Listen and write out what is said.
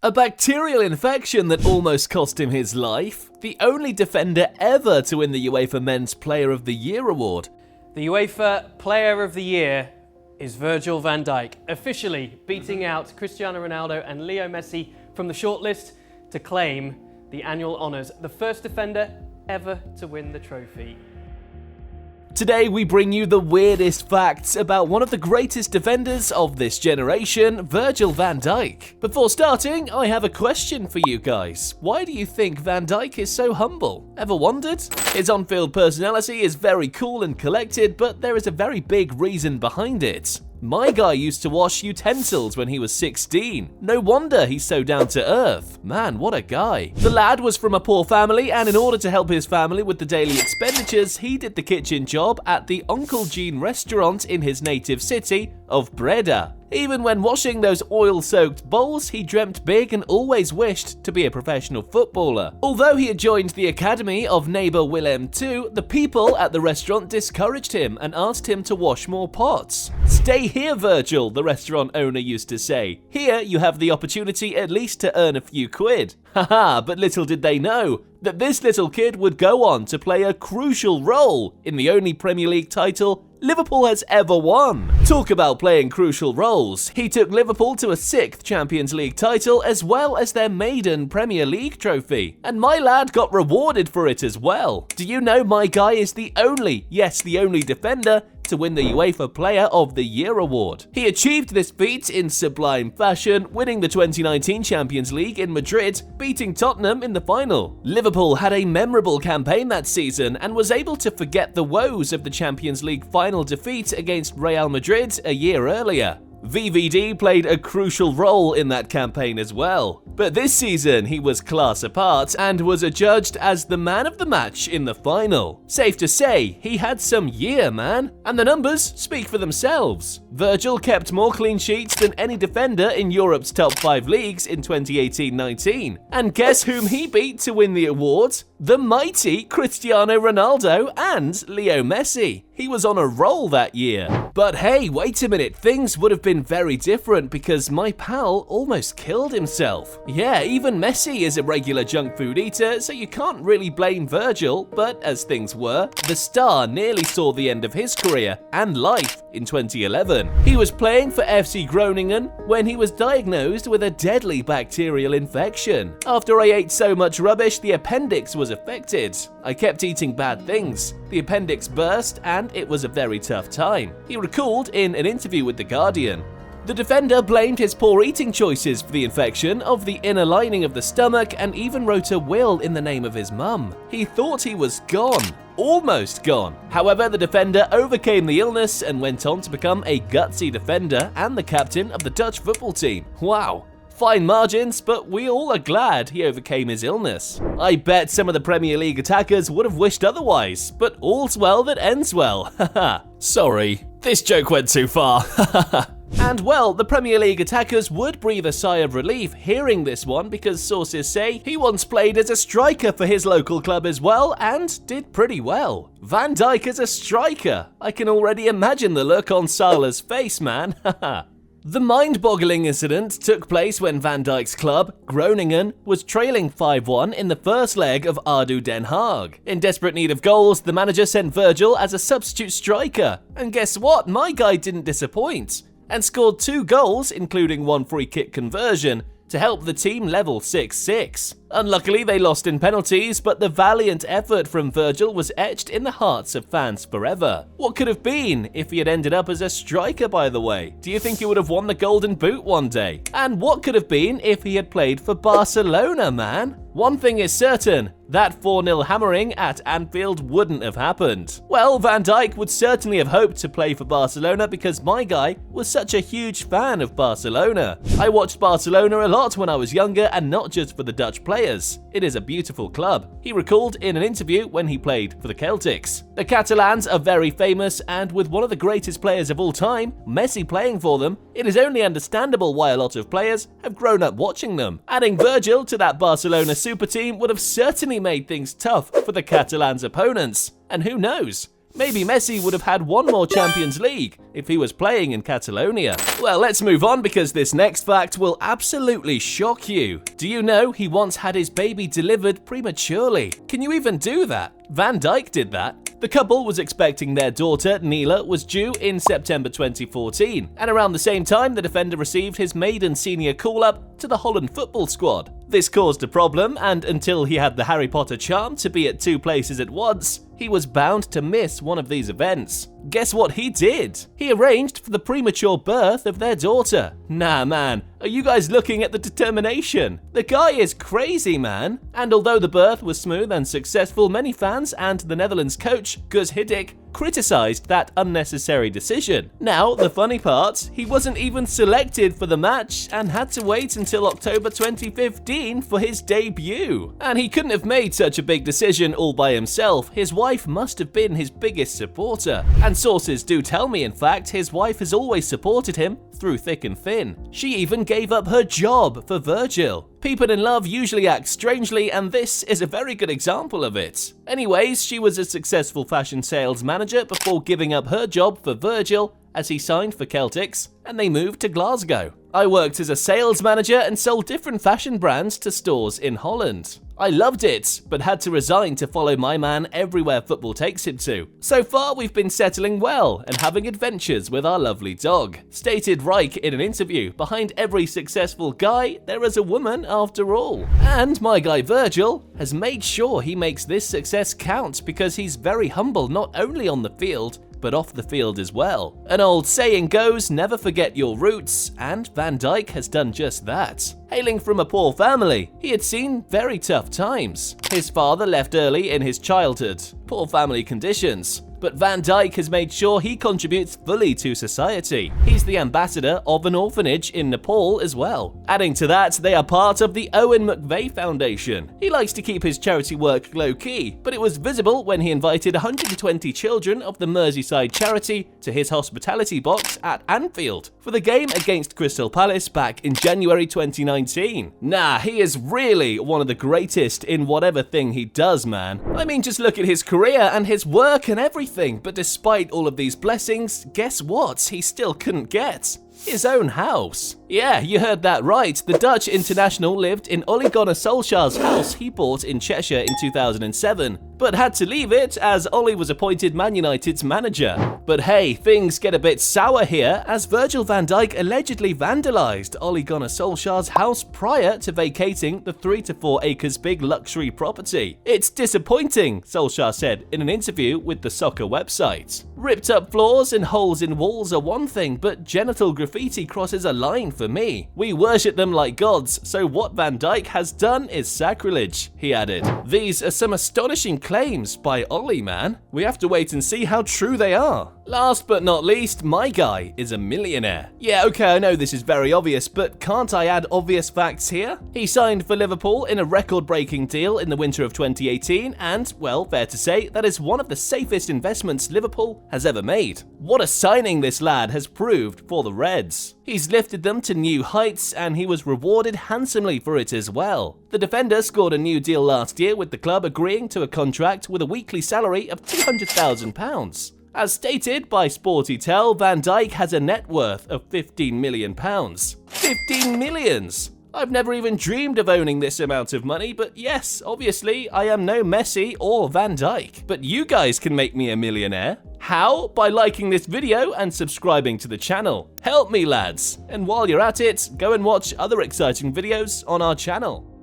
A bacterial infection that almost cost him his life. The only defender ever to win the UEFA Men's Player of the Year award. The UEFA Player of the Year is Virgil van Dijk, officially beating out Cristiano Ronaldo and Leo Messi from the shortlist to claim the annual honours, the first defender ever to win the trophy. Today we bring you the weirdest facts about one of the greatest defenders of this generation, Virgil van Dijk. Before starting, I have a question for you guys. Why do you think Van Dijk is so humble? Ever wondered? His on-field personality is very cool and collected, but there is a very big reason behind it. My guy used to wash utensils when he was 16. No wonder he's so down to earth. Man, what a guy. The lad was from a poor family, and in order to help his family with the daily expenditures, he did the kitchen job at the Uncle Jean restaurant in his native city of Breda. Even when washing those oil-soaked bowls, he dreamt big and always wished to be a professional footballer. Although he had joined the academy of neighbour Willem II, the people at the restaurant discouraged him and asked him to wash more pots. "Stay here, Virgil," the restaurant owner used to say. "Here you have the opportunity at least to earn a few quid." Haha, but little did they know that this little kid would go on to play a crucial role in the only Premier League title Liverpool has ever won. Talk about playing crucial roles. He took Liverpool to a 6th Champions League title as well as their maiden Premier League trophy. And my lad got rewarded for it as well. Do you know my guy is the only, yes, the only defender to win the UEFA Player of the Year award. He achieved this feat in sublime fashion, winning the 2019 Champions League in Madrid, beating Tottenham in the final. Liverpool had a memorable campaign that season and was able to forget the woes of the Champions League final defeat against Real Madrid a year earlier. VVD played a crucial role in that campaign as well. But this season, he was class apart and was adjudged as the man of the match in the final. Safe to say, he had some year, man. And the numbers speak for themselves. Virgil kept more clean sheets than any defender in Europe's top 5 leagues in 2018-19. And guess whom he beat to win the award? The mighty Cristiano Ronaldo and Leo Messi. He was on a roll that year. But hey, wait a minute, things would have been very different because my pal almost killed himself. Yeah, even Messi is a regular junk food eater, so you can't really blame Virgil, but as things were, the star nearly saw the end of his career and life in 2011. He was playing for FC Groningen when he was diagnosed with a deadly bacterial infection. After I ate so much rubbish, the appendix was affected. I kept eating bad things. The appendix burst and it was a very tough time. He recalled in an interview with The Guardian. The defender blamed his poor eating choices for the infection of the inner lining of the stomach and even wrote a will in the name of his mum. He thought he was gone. Almost gone. However, the defender overcame the illness and went on to become a gutsy defender and the captain of the Dutch football team. Wow. Fine margins, but we all are glad he overcame his illness. I bet some of the Premier League attackers would have wished otherwise, but all's well that ends well. Haha. Sorry, this joke went too far. And well, the Premier League attackers would breathe a sigh of relief hearing this one because sources say he once played as a striker for his local club as well and did pretty well. Van Dijk as a striker. I can already imagine the look on Salah's face, man. Haha. The mind-boggling incident took place when Van Dijk's club, Groningen, was trailing 5-1 in the first leg of ADO Den Haag. In desperate need of goals, the manager sent Virgil as a substitute striker. And guess what? My guy didn't disappoint and scored 2 goals, including 1 free kick conversion, to help the team level 6-6. Unluckily, they lost in penalties, but the valiant effort from Virgil was etched in the hearts of fans forever. What could have been if he had ended up as a striker, by the way? Do you think he would have won the Golden Boot one day? And what could have been if he had played for Barcelona, man? One thing is certain, that 4-0 hammering at Anfield wouldn't have happened. Well, Van Dijk would certainly have hoped to play for Barcelona because my guy was such a huge fan of Barcelona. I watched Barcelona a lot when I was younger and not just for the Dutch players. It is a beautiful club, he recalled in an interview when he played for the Celtics. The Catalans are very famous and with one of the greatest players of all time, Messi playing for them, it is only understandable why a lot of players have grown up watching them. Adding Virgil to that Barcelona super team would have certainly made things tough for the Catalans' opponents. And who knows? Maybe Messi would have had one more Champions League if he was playing in Catalonia. Well, let's move on because this next fact will absolutely shock you. Do you know he once had his baby delivered prematurely? Can you even do that? Van Dijk did that. The couple was expecting their daughter, Neela, was due in September 2014, and around the same time the defender received his maiden senior call-up to the Holland football squad. This caused a problem, and until he had the Harry Potter charm to be at two places at once, he was bound to miss one of these events. Guess what he did? He arranged for the premature birth of their daughter. Nah, man, are you guys looking at the determination? The guy is crazy, man. And although the birth was smooth and successful, many fans and the Netherlands coach, Gus Hiddink, criticized that unnecessary decision. Now, the funny part, he wasn't even selected for the match and had to wait until October 2015 for his debut. And he couldn't have made such a big decision all by himself. His wife must have been his biggest supporter. And sources do tell me, in fact, his wife has always supported him through thick and thin. She even gave up her job for Virgil. People in love usually act strangely, and this is a very good example of it. Anyways, she was a successful fashion sales manager before giving up her job for Virgil as he signed for Celtics and they moved to Glasgow. I worked as a sales manager and sold different fashion brands to stores in Holland. I loved it, but had to resign to follow my man everywhere football takes him to. So far, we've been settling well and having adventures with our lovely dog. Stated Reich in an interview, behind every successful guy, there is a woman after all. And my guy Virgil has made sure he makes this success count because he's very humble not only on the field, but off the field as well. An old saying goes, never forget your roots, and Van Dijk has done just that. Hailing from a poor family, he had seen very tough times. His father left early in his childhood, poor family conditions. But Van Dijk has made sure he contributes fully to society. He's the ambassador of an orphanage in Nepal as well. Adding to that, they are part of the Owen McVeigh Foundation. He likes to keep his charity work low-key, but it was visible when he invited 120 children of the Merseyside charity to his hospitality box at Anfield for the game against Crystal Palace back in January 2019. Nah, he is really one of the greatest in whatever thing he does, man. I mean, just look at his career and his work and everything. But despite all of these blessings, guess what? He still couldn't get his own house. Yeah, you heard that right. The Dutch international lived in Ole Gunnar Solskjaer's house he bought in Cheshire in 2007, but had to leave it as Ole was appointed Man United's manager. But hey, things get a bit sour here as Virgil van Dijk allegedly vandalized Ole Gunnar Solskjaer's house prior to vacating the 3 to 4 acres big luxury property. It's disappointing, Solskjaer said in an interview with the soccer website. Ripped up floors and holes in walls are one thing, but genital graffiti crosses a line for me. We worship them like gods, so what Van Dijk has done is sacrilege, he added. These are some astonishing claims by Ollie, man. We have to wait and see how true they are. Last but not least, my guy is a millionaire. Yeah, okay, I know this is very obvious, but can't I add obvious facts here? He signed for Liverpool in a record-breaking deal in the winter of 2018, and, well, fair to say, that is one of the safest investments Liverpool has ever made. What a signing this lad has proved for the Reds. He's lifted them to new heights, and he was rewarded handsomely for it as well. The defender scored a new deal last year with the club agreeing to a contract with a weekly salary of £200,000. As stated by Sporty Tell, Van Dijk has a net worth of £15 million. 15 millions! I've never even dreamed of owning this amount of money, but yes, obviously, I am no Messi or Van Dijk. But you guys can make me a millionaire. How? By liking this video and subscribing to the channel. Help me, lads! And while you're at it, go and watch other exciting videos on our channel.